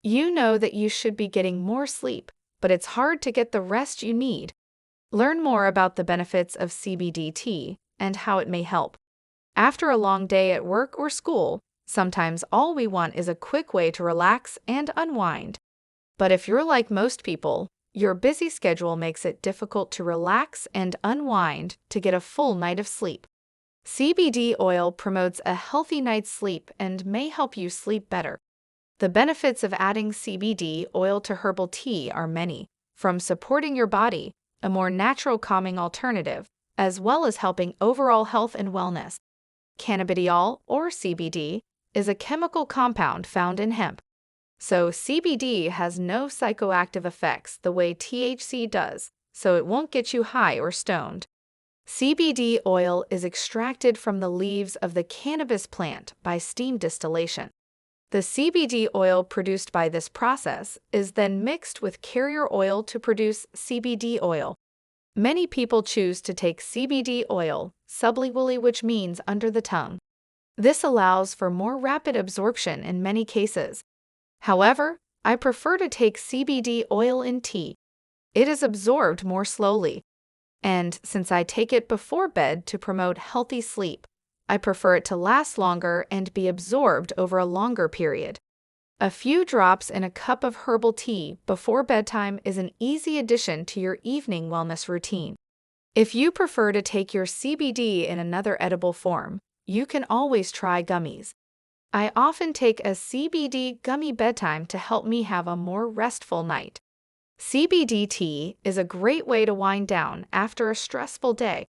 You know that you should be getting more sleep, but it's hard to get the rest you need. Learn more about the benefits of CBD tea and how it may help. After a long day at work or school, sometimes all we want is a quick way to relax and unwind. But if you're like most people, your busy schedule makes it difficult to relax and unwind to get a full night of sleep. CBD oil promotes a healthy night's sleep and may help you sleep better. The benefits of adding CBD oil to herbal tea are many, from supporting your body, a more natural calming alternative, as well as helping overall health and wellness. Cannabidiol, or CBD, is a chemical compound found in hemp. So CBD has no psychoactive effects the way THC does, so it won't get you high or stoned. CBD oil is extracted from the leaves of the cannabis plant by steam distillation. The CBD oil produced by this process is then mixed with carrier oil to produce CBD oil. Many people choose to take CBD oil sublingually, which means under the tongue. This allows for more rapid absorption in many cases. However, I prefer to take CBD oil in tea. It is absorbed more slowly. And since I take it before bed to promote healthy sleep, I prefer it to last longer and be absorbed over a longer period. A few drops in a cup of herbal tea before bedtime is an easy addition to your evening wellness routine. If you prefer to take your CBD in another edible form, you can always try gummies. I often take a CBD gummy bedtime to help me have a more restful night. CBD tea is a great way to wind down after a stressful day.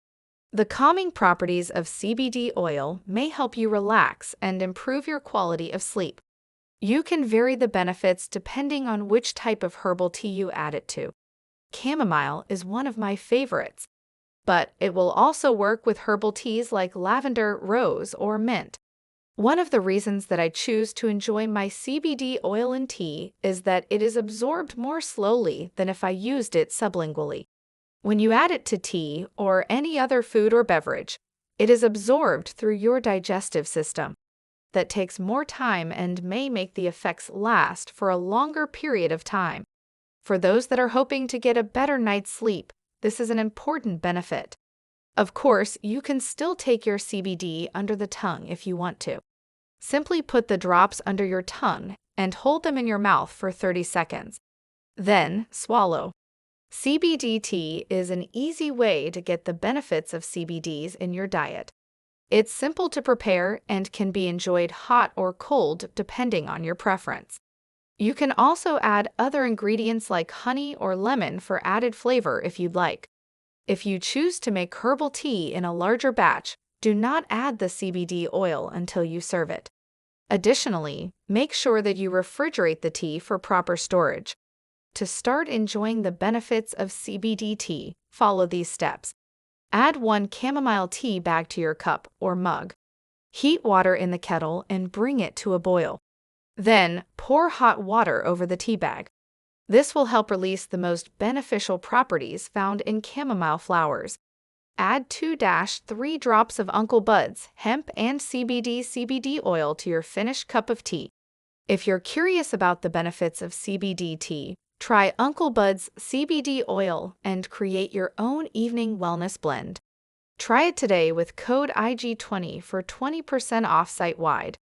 The calming properties of CBD oil may help you relax and improve your quality of sleep. You can vary the benefits depending on which type of herbal tea you add it to. Chamomile is one of my favorites, but it will also work with herbal teas like lavender, rose, or mint. One of the reasons that I choose to enjoy my CBD oil in tea is that it is absorbed more slowly than if I used it sublingually. When you add it to tea or any other food or beverage, it is absorbed through your digestive system. That takes more time and may make the effects last for a longer period of time. For those that are hoping to get a better night's sleep, this is an important benefit. Of course, you can still take your CBD under the tongue if you want to. Simply put the drops under your tongue and hold them in your mouth for 30 seconds. Then, swallow. CBD tea is an easy way to get the benefits of CBDs in your diet. It's simple to prepare and can be enjoyed hot or cold depending on your preference. You can also add other ingredients like honey or lemon for added flavor if you'd like. If you choose to make herbal tea in a larger batch, do not add the CBD oil until you serve it. Additionally, make sure that you refrigerate the tea for proper storage. To start enjoying the benefits of CBD tea, follow these steps. Add 1 chamomile tea bag to your cup or mug. Heat water in the kettle and bring it to a boil. Then, pour hot water over the tea bag. This will help release the most beneficial properties found in chamomile flowers. Add 2-3 drops of Uncle Bud's hemp and CBD oil to your finished cup of tea. If you're curious about the benefits of CBD tea, try Uncle Bud's CBD oil and create your own evening wellness blend. Try it today with code IG20 for 20% off site-wide.